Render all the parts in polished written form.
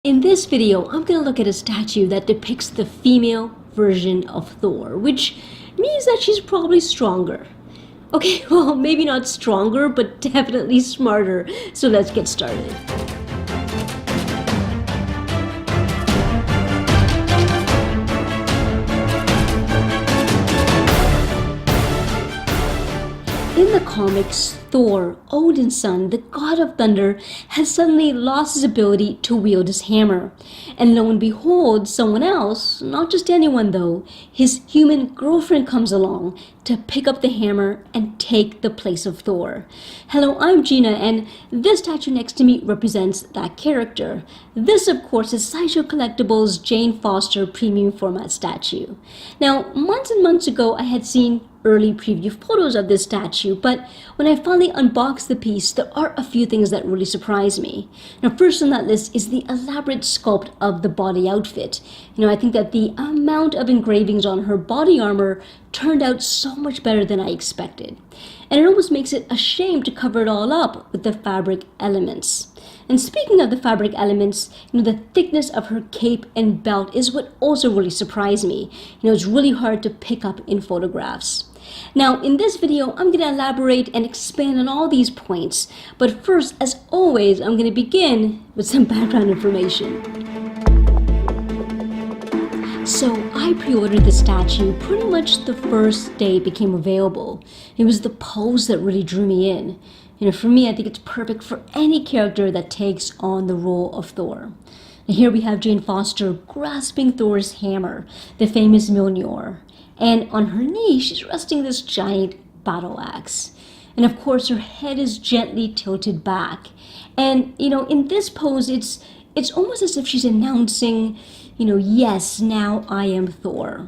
In this video, I'm going to look at a statue that depicts the female version of Thor, which means that she's probably stronger. Okay, well, maybe not stronger, but definitely smarter. So let's get started. In the comics, Thor, Odin's son, the god of thunder, has suddenly lost his ability to wield his hammer. And lo and behold, someone else, not just anyone though, his human girlfriend comes along to pick up the hammer and take the place of Thor. Hello, I'm Gina, and this statue next to me represents that character. This, of course, is Sideshow Collectibles' Jane Foster premium format statue. Now, months and months ago, I had seen early preview photos of this statue, but when I finally unboxed the piece, there are a few things that really surprised me. Now, first on that list is the elaborate sculpt of the body outfit. I think that the amount of engravings on her body armor turned out so much better than I expected. And it almost makes it a shame to cover it all up with the fabric elements. And speaking of the fabric elements, the thickness of her cape and belt is what also really surprised me. It's really hard to pick up in photographs. Now, in this video, I'm going to elaborate and expand on all these points. But first, as always, I'm going to begin with some background information. So I pre-ordered the statue pretty much the first day it became available. It was the pose that really drew me in. For me, I think it's perfect for any character that takes on the role of Thor. Now, here we have Jane Foster grasping Thor's hammer, the famous Mjolnir. And on her knee, she's resting this giant battle axe. And of course, her head is gently tilted back. And, in this pose, it's almost as if she's announcing, yes, now I am Thor.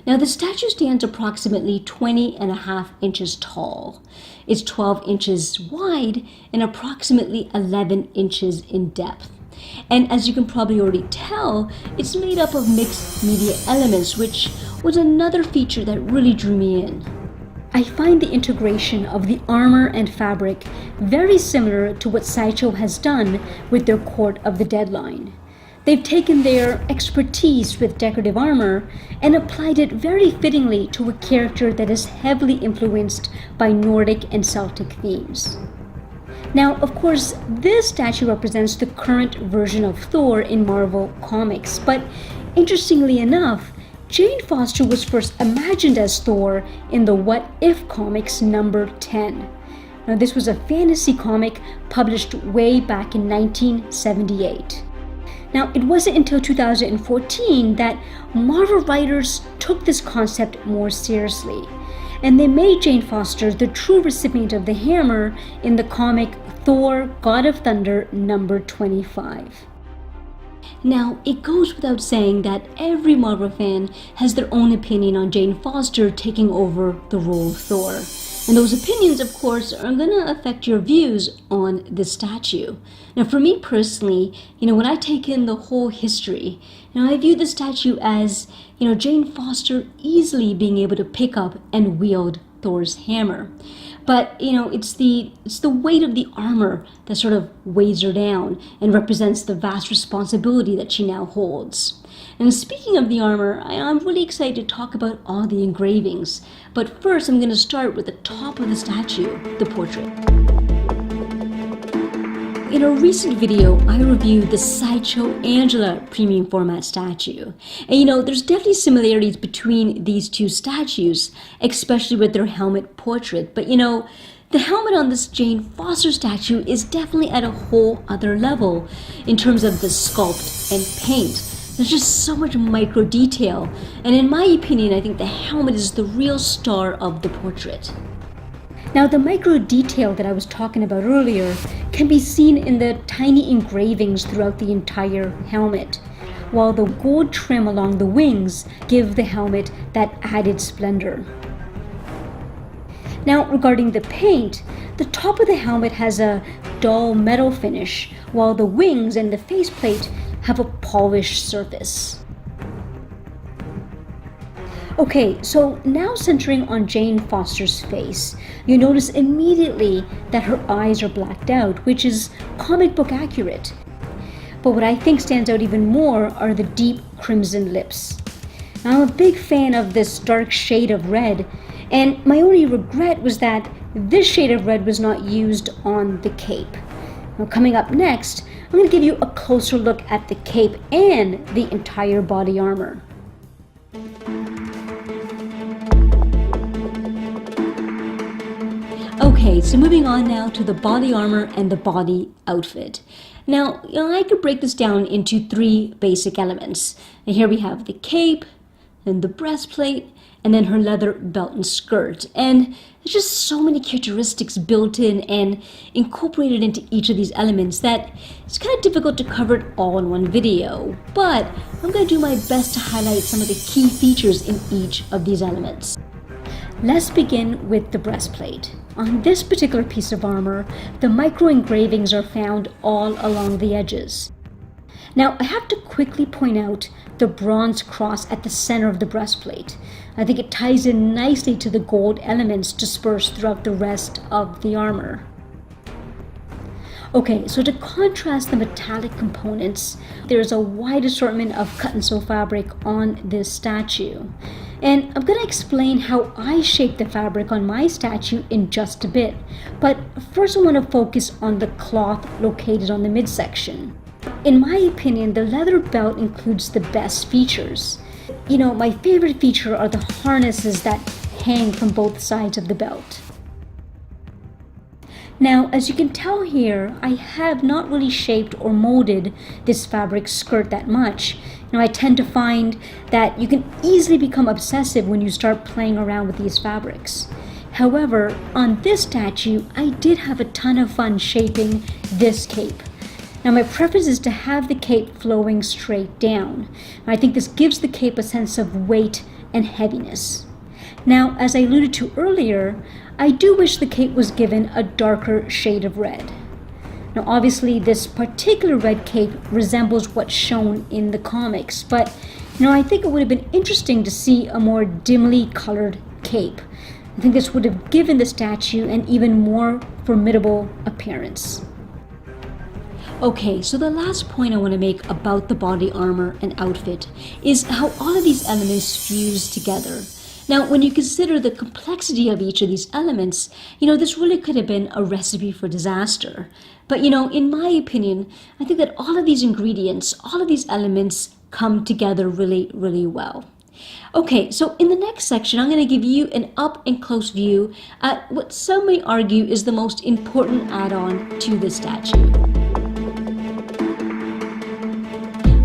Now, the statue stands approximately 20.5 inches tall. It's 12 inches wide and approximately 11 inches in depth. And as you can probably already tell, it's made up of mixed media elements, which was another feature that really drew me in. I find the integration of the armor and fabric very similar to what Sideshow has done with their Court of the Deadline. They've taken their expertise with decorative armor and applied it very fittingly to a character that is heavily influenced by Nordic and Celtic themes. Now, of course, this statue represents the current version of Thor in Marvel Comics, but interestingly enough, Jane Foster was first imagined as Thor in the What If comics number 10. Now, this was a fantasy comic published way back in 1978. Now, it wasn't until 2014 that Marvel writers took this concept more seriously, and they made Jane Foster the true recipient of the hammer in the comic Thor, God of Thunder, number 25. Now, it goes without saying that every Marvel fan has their own opinion on Jane Foster taking over the role of Thor. And those opinions, of course, are going to affect your views on the statue. Now, for me personally, when I take in the whole history, I view the statue as, Jane Foster easily being able to pick up and wield Thor's hammer. But, it's the weight of the armor that sort of weighs her down and represents the vast responsibility that she now holds. And speaking of the armor, I'm really excited to talk about all the engravings. But first, I'm going to start with the top of the statue, the portrait. In a recent video, I reviewed the Sideshow Angela premium format statue. And there's definitely similarities between these two statues, especially with their helmet portrait. But the helmet on this Jane Foster statue is definitely at a whole other level in terms of the sculpt and paint. There's just so much micro detail, and in my opinion, I think the helmet is the real star of the portrait. Now, the micro detail that I was talking about earlier can be seen in the tiny engravings throughout the entire helmet, while the gold trim along the wings give the helmet that added splendor. Now, regarding the paint, the top of the helmet has a dull metal finish, while the wings and the faceplate have a polished surface. Okay, so now centering on Jane Foster's face, you notice immediately that her eyes are blacked out, which is comic book accurate. but what I think stands out even more are the deep crimson lips. Now, I'm a big fan of this dark shade of red, and my only regret was that this shade of red was not used on the cape. Now, coming up next, I'm going to give you a closer look at the cape and the entire body armor. Okay, so moving on now to the body armor and the body outfit. Now, I could break this down into three basic elements. And here we have the cape, and the breastplate, and then her leather belt and skirt. And there's just so many characteristics built in and incorporated into each of these elements that it's kind of difficult to cover it all in one video. But I'm going to do my best to highlight some of the key features in each of these elements. Let's begin with the breastplate. On this particular piece of armor, the micro engravings are found all along the edges. Now, I have to quickly point out the bronze cross at the center of the breastplate. I think it ties in nicely to the gold elements dispersed throughout the rest of the armor. Okay, so to contrast the metallic components, there's a wide assortment of cut and sew fabric on this statue. And I'm going to explain how I shaped the fabric on my statue in just a bit. But first I want to focus on the cloth located on the midsection. In my opinion, the leather belt includes the best features. My favorite feature are the harnesses that hang from both sides of the belt. Now, as you can tell here, I have not really shaped or molded this fabric skirt that much. I tend to find that you can easily become obsessive when you start playing around with these fabrics. However, on this statue, I did have a ton of fun shaping this cape. Now, my preference is to have the cape flowing straight down. I think this gives the cape a sense of weight and heaviness. Now, as I alluded to earlier, I do wish the cape was given a darker shade of red. Now, obviously, this particular red cape resembles what's shown in the comics, but I think it would have been interesting to see a more dimly colored cape. I think this would have given the statue an even more formidable appearance. Okay, so the last point I want to make about the body armor and outfit is how all of these elements fuse together. Now, when you consider the complexity of each of these elements, this really could have been a recipe for disaster. But, in my opinion, I think that all of these ingredients, all of these elements come together really, really well. Okay, so in the next section, I'm going to give you an up-and-close view at what some may argue is the most important add-on to the statue.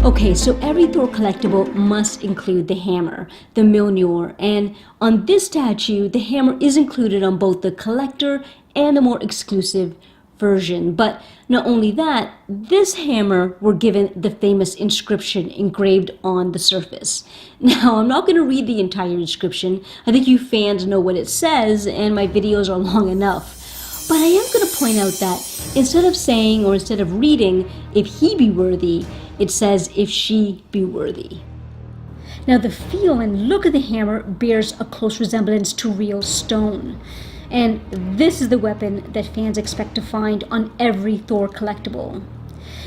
Okay, so every Thor collectible must include the hammer, the Mjolnir, and on this statue, the hammer is included on both the collector and the more exclusive version. But not only that, this hammer were given the famous inscription engraved on the surface. Now, I'm not going to read the entire inscription. I think you fans know what it says, and my videos are long enough. But I am going to point out that instead of saying, or instead of reading, "if he be worthy," it says, "if she be worthy." Now, the feel and look of the hammer bears a close resemblance to real stone. And this is the weapon that fans expect to find on every Thor collectible.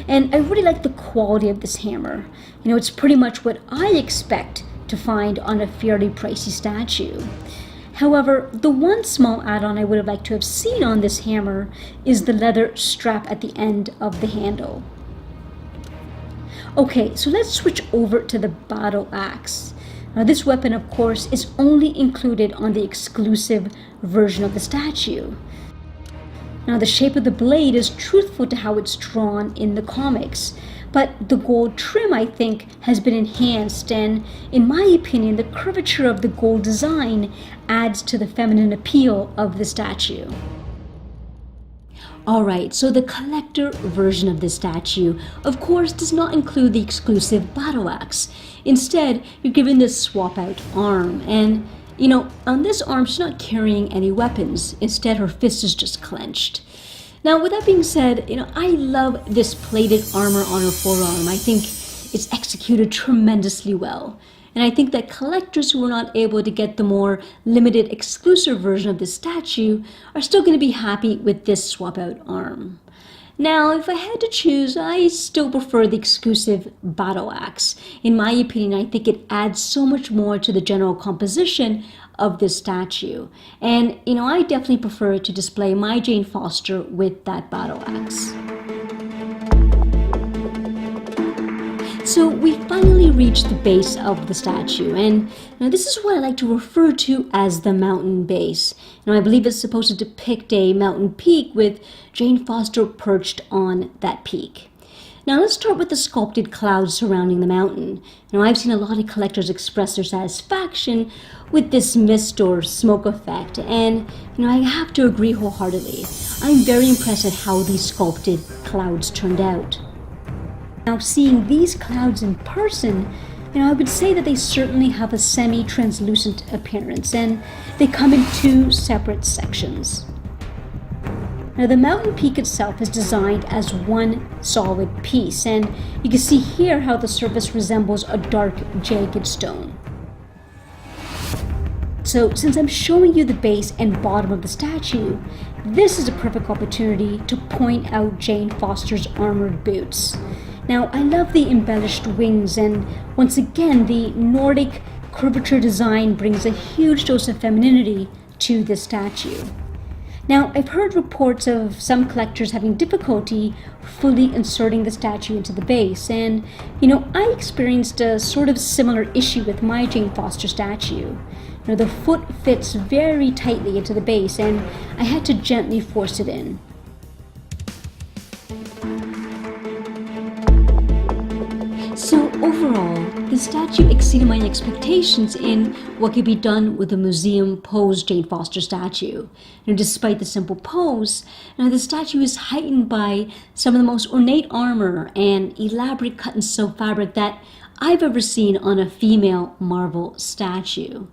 And I really like the quality of this hammer. It's pretty much what I expect to find on a fairly pricey statue. However, the one small add-on I would have liked to have seen on this hammer is the leather strap at the end of the handle. Okay, so let's switch over to the battle axe. Now, this weapon, of course, is only included on the exclusive version of the statue. Now, the shape of the blade is truthful to how it's drawn in the comics, but the gold trim, I think, has been enhanced, and in my opinion, the curvature of the gold design adds to the feminine appeal of the statue. Alright, so the collector version of this statue, of course, does not include the exclusive battle axe. Instead, you're given this swap-out arm, and, on this arm, she's not carrying any weapons. Instead, her fist is just clenched. Now, with that being said, I love this plated armor on her forearm. I think it's executed tremendously well. And I think that collectors who are not able to get the more limited exclusive version of this statue are still going to be happy with this swap out arm. Now, if I had to choose, I still prefer the exclusive battle axe. In my opinion, I think it adds so much more to the general composition of this statue. And, I definitely prefer to display my Jane Foster with that battle axe. So we finally reached the base of the statue, and this is what I like to refer to as the mountain base. I believe it's supposed to depict a mountain peak with Jane Foster perched on that peak. Now let's start with the sculpted clouds surrounding the mountain. I've seen a lot of collectors express their satisfaction with this mist or smoke effect, and I have to agree wholeheartedly. I'm very impressed at how these sculpted clouds turned out. Now, seeing these clouds in person, I would say that they certainly have a semi-translucent appearance, and they come in two separate sections. Now, the mountain peak itself is designed as one solid piece, and you can see here how the surface resembles a dark, jagged stone. So, since I'm showing you the base and bottom of the statue, this is a perfect opportunity to point out Jane Foster's armored boots. Now, I love the embellished wings, and once again, the Nordic curvature design brings a huge dose of femininity to the statue. Now, I've heard reports of some collectors having difficulty fully inserting the statue into the base, and, I experienced a sort of similar issue with my Jane Foster statue. The foot fits very tightly into the base, and I had to gently force it in. So overall, the statue exceeded my expectations in what could be done with a museum pose Jane Foster statue. Despite the simple pose, the statue is heightened by some of the most ornate armor and elaborate cut and sew fabric that I've ever seen on a female marble statue.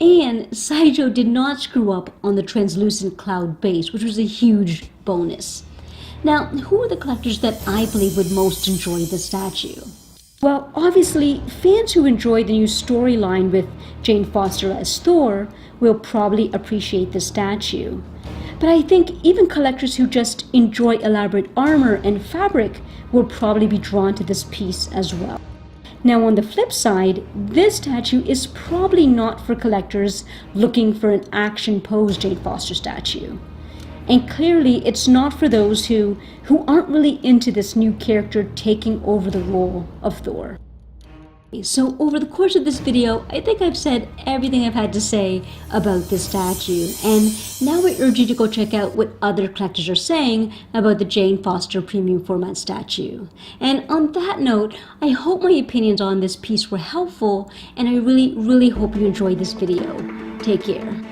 And Sideshow did not screw up on the translucent cloud base, which was a huge bonus. Now, who are the collectors that I believe would most enjoy the statue? Well, obviously, fans who enjoy the new storyline with Jane Foster as Thor will probably appreciate the statue. But I think even collectors who just enjoy elaborate armor and fabric will probably be drawn to this piece as well. Now, on the flip side, this statue is probably not for collectors looking for an action pose Jane Foster statue. And clearly, it's not for those who aren't really into this new character taking over the role of Thor. So over the course of this video, I think I've said everything I've had to say about this statue. And now I urge you to go check out what other collectors are saying about the Jane Foster premium format statue. And on that note, I hope my opinions on this piece were helpful, and I really, really hope you enjoyed this video. Take care.